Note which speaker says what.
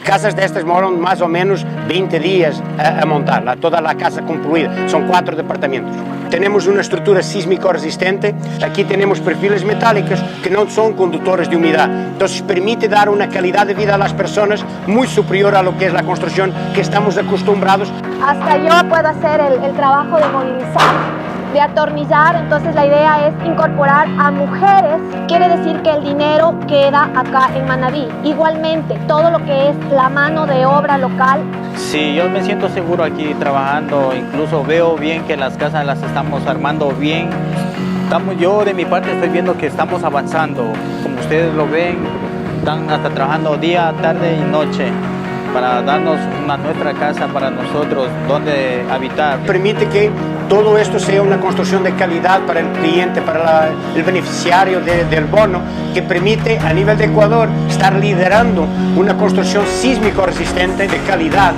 Speaker 1: Casas destas demoram mais ou menos 20 dias a montarla, toda a casa concluída, são 4 departamentos. Temos uma estrutura sísmico resistente, aqui temos perfiles metálicos que não são condutores de umidade, então permite dar uma qualidade de vida às pessoas muito superior a lo que é a construção que estamos acostumbrados.
Speaker 2: Hasta yo puedo hacer el trabajo de movilizar, de atornillar, entonces la idea es incorporar a mujeres, quiere decir que el dinero queda acá en Manabí. Igualmente, todo lo que es la mano de obra local.
Speaker 3: Sí, yo me siento seguro aquí trabajando, incluso veo bien que las casas las estamos armando bien. Yo de mi parte estoy viendo que estamos avanzando, como ustedes lo ven, están hasta trabajando día, tarde y noche para darnos nuestra casa para nosotros, donde habitar.
Speaker 1: Permite que todo esto sea una construcción de calidad para el cliente, para el beneficiario del bono, que permite a nivel de Ecuador estar liderando una construcción sísmico resistente de calidad.